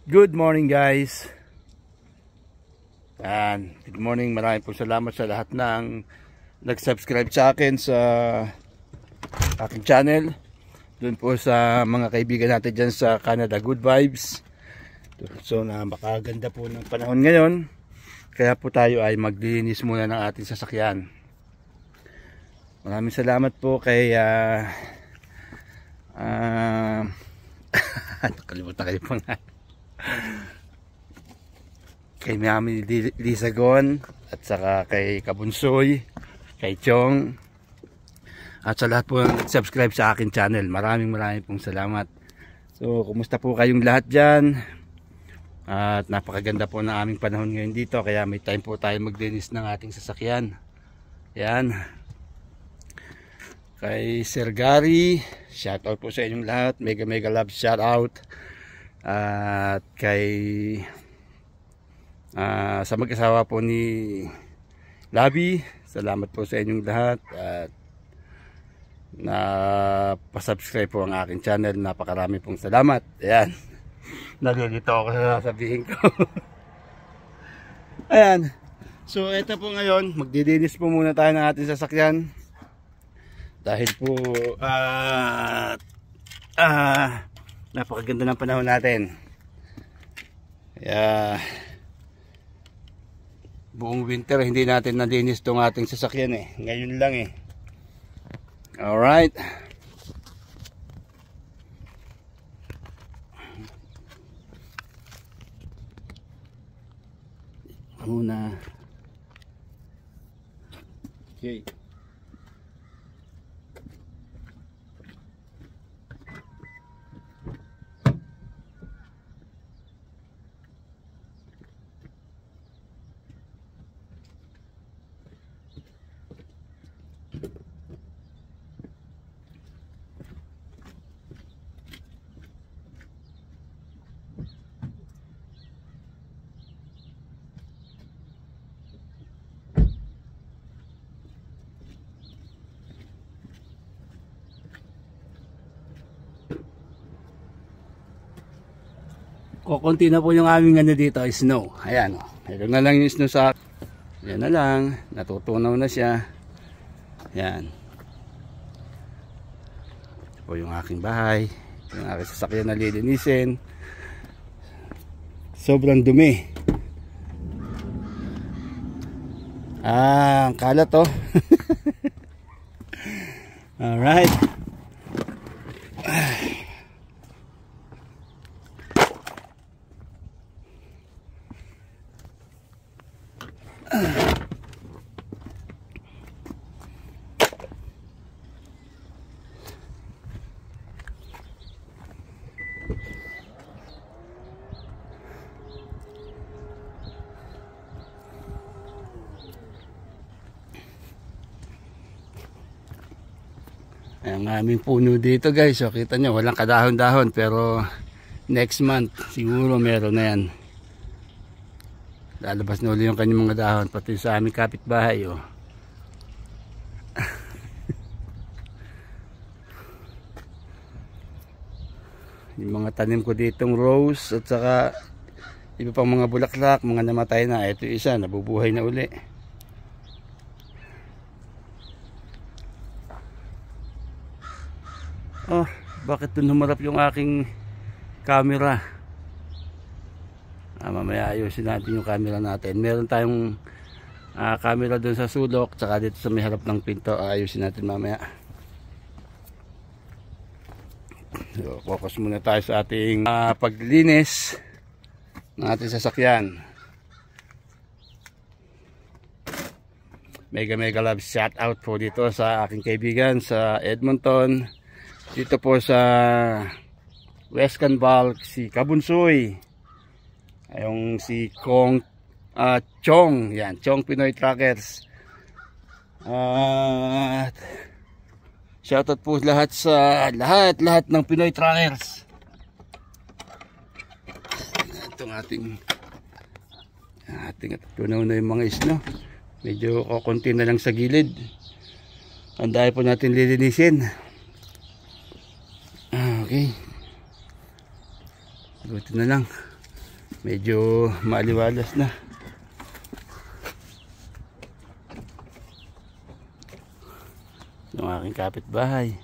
Good morning guys. Good morning, maraming po salamat sa lahat ng nag-subscribe sa akin sa aking channel. Doon po sa mga kaibigan natin dyan sa Canada, good vibes. So napakaganda po ng panahon ngayon, kaya po tayo ay maglinis muna ng ating sasakyan. Maraming salamat po kay nakalimutan kayo po nga. Kay Mami Lizagon at saka kay Kabunsoy, kay Chong, at sa lahat po ng subscribe sa akin channel. Maraming pong salamat. So kumusta po kayong lahat dyan? At napakaganda po ng aming panahon ngayon dito, kaya may time po tayo maglinis ng ating sasakyan. Yan. Kay Sir Gary, shout out po sa inyong lahat. Mega love shout out. At kay sa mag-asawa po ni Labi, salamat po sa inyong lahat. At napasubscribe po ang aking channel. Napakarami pong salamat. Ayan, nalilito ako sa sasabihin ko. Ayan, so ito po ngayon, magdilinis po muna tayo ng ating sasakyan. Dahil po napakaganda ng panahon natin. Kaya buong winter hindi natin nalinis itong ating sasakyan eh. Ngayon lang eh. Alright. Muna. Okay. Kukunti na po yung aming ano dito, snow. Ayan, meron na lang yung snow sa, yan na lang, natutunaw na siya. Ayan, ito po yung aking bahay, yung aking sasakyan na lilinisin. Sobrang dumi. Ang kalat to. Alright. Ang aming puno dito guys, so kita nyo walang kadahon-dahon, pero next month siguro meron na yan. Lalabas na ulit yung kanyang mga dahon, pati sa aming kapitbahay oh. Yung mga tanim ko ditong rose at saka iba pang mga bulaklak, mga namatay na. Ito isa, nabubuhay na uli. Oh, bakit dun humarap yung aking camera? Mamaya ayusin natin yung camera natin. Meron tayong camera dun sa sulok, tsaka dito sa may harap ng pinto. Ayusin natin mamaya. So, focus muna tayo sa ating paglinis ng ating sasakyan. Mega love shout out po dito sa aking kaibigan sa Edmonton. Dito po sa West Canval, si Kabunsoy. Yung si Chong, yan, Chong Pinoy Truckers. Shoutout po lahat sa lahat ng Pinoy Truckers. Itong ating tunaw na yung mga isno. Medyo kukunti na lang sa gilid. Ang dahil po natin lilinisin. Okay. Buti na lang. Medyo maliwalas na. Yung aking kapitbahay.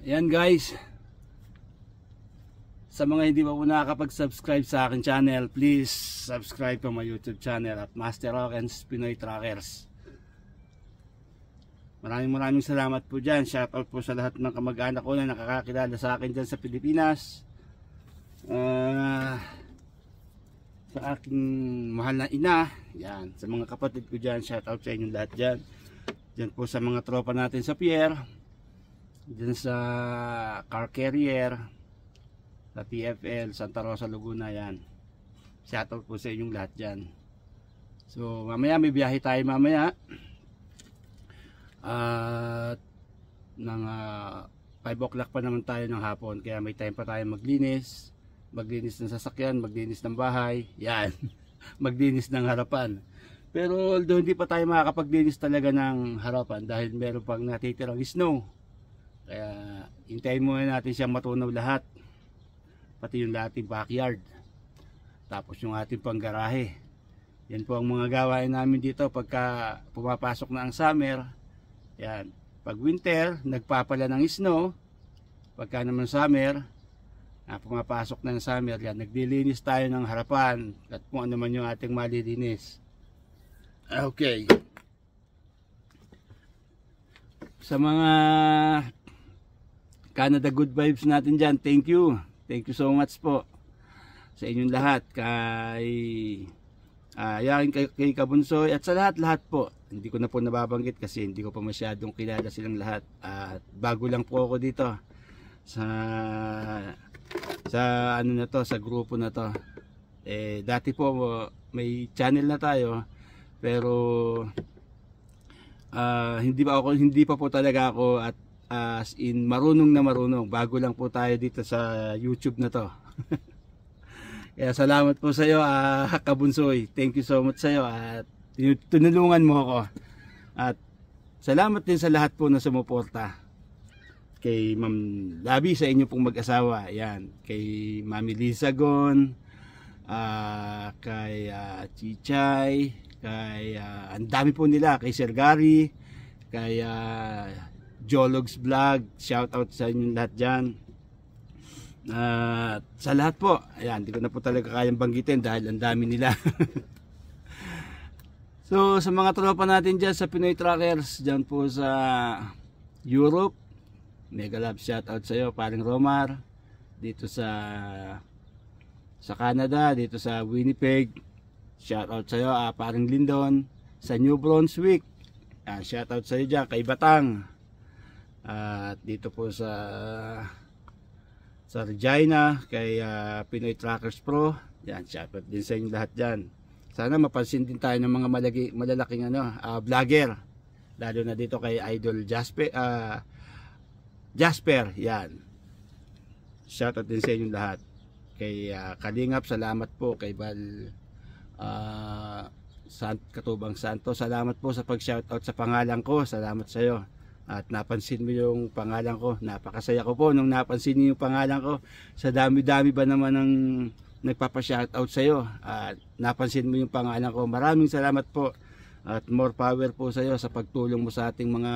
Ayan guys, sa mga hindi pa po nakakapag-subscribe sa akin channel, please subscribe to my YouTube channel at Master Rockens Pinoy Trackers. Maraming salamat po dyan. Shoutout po sa lahat ng kamag-anak ko na nakakakilala sa akin dyan sa Pilipinas, sa aking mahal na ina, yan, sa mga kapatid ko dyan, shoutout sa inyong lahat dyan. Dyan po sa mga tropa natin sa pier, dyan sa car carrier, sa TFL, Santa Rosa, Laguna, yan. Shoutout po sa inyong lahat dyan. So mamaya may biyahe tayo mamaya. At mga 5 o'clock pa naman tayo ng hapon, kaya may time pa tayo maglinis ng sasakyan, maglinis ng bahay, yan. Maglinis ng harapan. Pero although hindi pa tayo makakapaglinis talaga ng harapan dahil meron pang natitirang snow, kaya hintayin muna natin siyang matunaw lahat, pati yung ating backyard, tapos yung ating panggarahe. Yan po ang mga gawain namin dito pagka pumapasok na ang summer. Yan, pag winter nagpapala ng snow, pagka naman summer, pumapasok na ng summer, yan, naglilinis tayo ng harapan at kung ano man yung ating malilinis. Okay, sa mga Canada good vibes natin dyan, thank you so much po sa inyong lahat, kay Kabunsoy at sa lahat po. Hindi ko na po nababanggit kasi hindi ko pa masyadong kilala silang lahat, at bago lang po ako dito sa ano na to, sa grupo na to. Dati po may channel na tayo, pero hindi pa po talaga ako at as in marunong. Bago lang po tayo dito sa YouTube na to. Kaya salamat po sa iyo, Kabunsoy. Thank you so much sa iyo at tinulungan mo ako. At salamat din sa lahat po na sumuporta. Kay Ma'am Labi, sa inyo pong mag-asawa. Yan, kay Mami Lisagon, kay Chichay, kay ang dami po nila, kay Sir Gary, kay Jologs Vlog, shout out sa inyo lahat dyan. Sa lahat po, ayan, hindi ko na po talaga kayang banggitin dahil ang dami nila. So sa mga tropa natin dyan sa Pinoy Trackers, dyan po sa Europe, mega love shout out sa iyo, paring Romar. Dito sa Canada, dito sa Winnipeg, shout out sa iyo, paring Lindon. Sa New Brunswick, shout out sa iyo dyan, kay Batang. At dito po sa Regina, kay Pinoy Trackers Pro, yan, shout out din sa inyo lahat dyan. Sana mapansin din tayo ng mga malalaking vlogger, lalo na dito kay Idol Jasper, yan, shout out din sa inyo lahat. Kay Kalingap, salamat po. Kay Val Katubang Santo, salamat po sa pag shout out sa pangalan ko, salamat sa iyo. At napansin mo yung pangalan ko, napakasaya ko po nung napansin niyo yung pangalan ko. Sa dami-dami ba naman ng nagpapa-shoutout sa iyo, at napansin mo yung pangalan ko. Maraming salamat po at more power po sa iyo sa pagtulong mo sa ating mga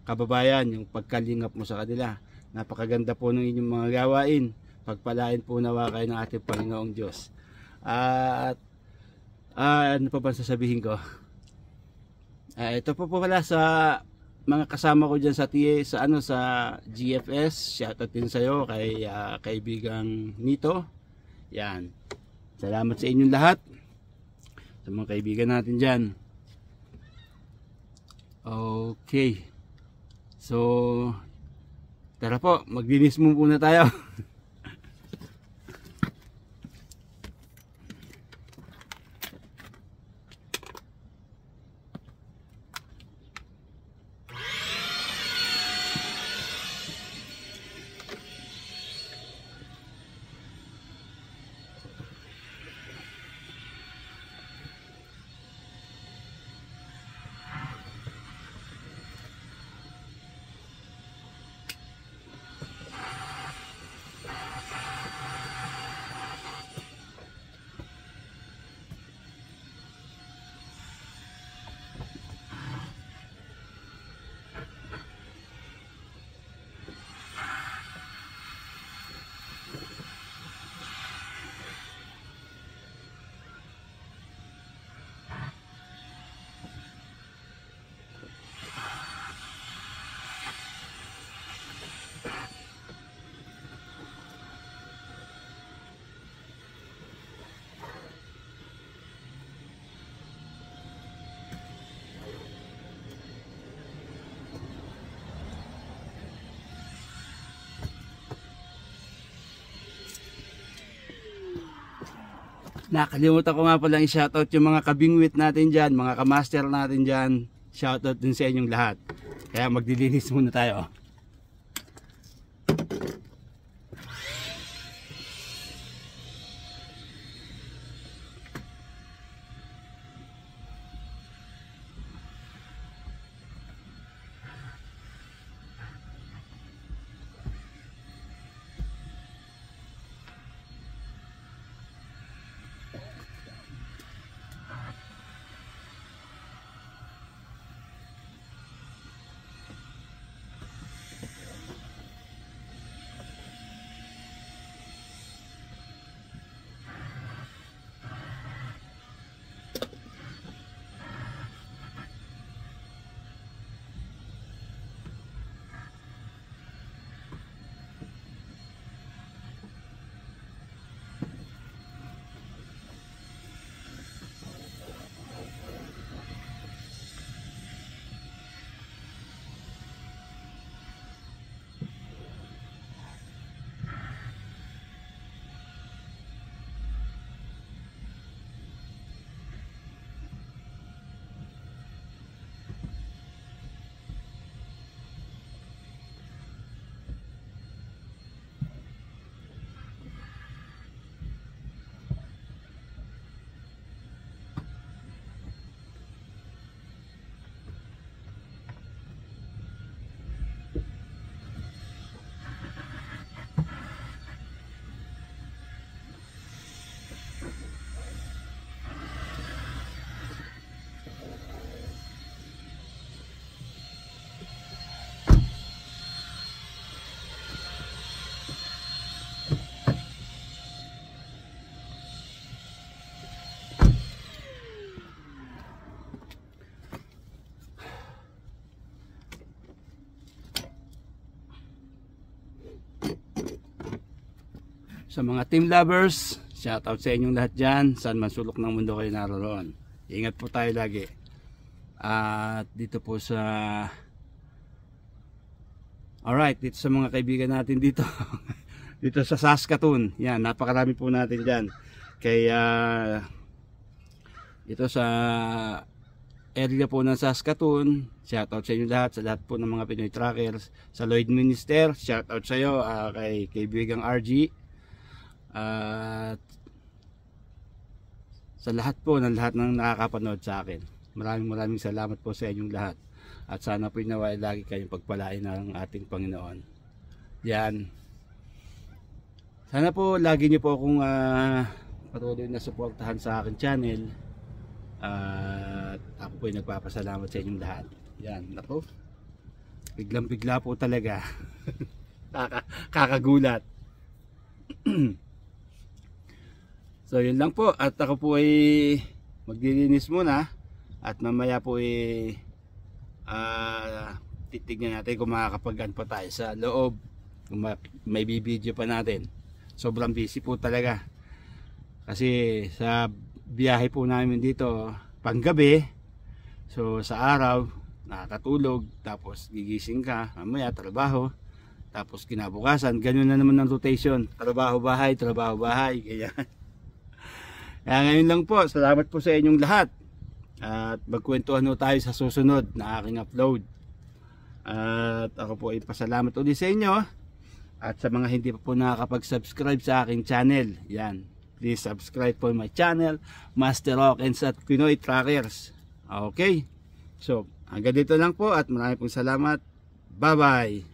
kababayan, yung pagkalingap mo sa kanila. Napakaganda po ng inyong mga gawain. Pagpalain po nawa kayo ng ating Panginoong Diyos. At ano pa ba sasabihin ko? Ito po pala sa mga kasama ko dyan sa sa GFS, shoutout din sa iyo, kay kaibigang Nito. Yan, salamat sa inyong lahat, sa mga kaibigan natin dyan. Okay, so Tara po, maglinis muna tayo. Nakalimutan ko nga palang i-shoutout yung mga kabingwit natin dyan, mga kamaster natin dyan. Shoutout din sa inyong lahat. Kaya maglilinis muna tayo. Sa mga team lovers, shoutout sa inyong lahat dyan, saan man sulok ng mundo kayo naroon. Ingat po tayo lagi. At dito po sa dito sa mga kaibigan natin dito dito sa Saskatoon, yan, napakarami po natin dyan. Kaya ito sa area po ng Saskatoon, shoutout sa inyo lahat, sa lahat po ng mga Pinoy Trackers. Sa Lloyd Minister, shoutout sa iyo, kay kaibigang RG. At sa lahat po ng nakakapanood sa akin, maraming salamat po sa inyong lahat, at sana po naway lagi kayong pagpalain ng ating Panginoon. Yan, sana po lagi niyo po akong patuloy na suportahan sa akin channel, at ako po ay nagpapasalamat sa inyong lahat. Yan, ako biglang bigla po talaga. Kakagulat. So yun lang po, at ako po ay maglilinis muna, at mamaya po ay titignan natin kung makakapag-an pa tayo sa loob, kung may bibideo pa natin. Sobrang busy po talaga kasi sa biyahe po namin dito panggabi, so sa araw nakakatulog, tapos gigising ka mamaya trabaho, Tapos kinabukasan, ganun na naman ang rotation. Trabaho bahay, ganyan. Kaya ngayon lang po, salamat po sa inyong lahat. At magkwentuhan ho tayo sa susunod na aking upload. At ako po ay pasalamat ulit sa inyo. At sa mga hindi pa po nakakapag-subscribe sa aking channel, yan, please subscribe po my channel, Master Hawkins at Pinoy Trackers. Okay, so hanggang dito lang po at maraming pong salamat. Bye bye.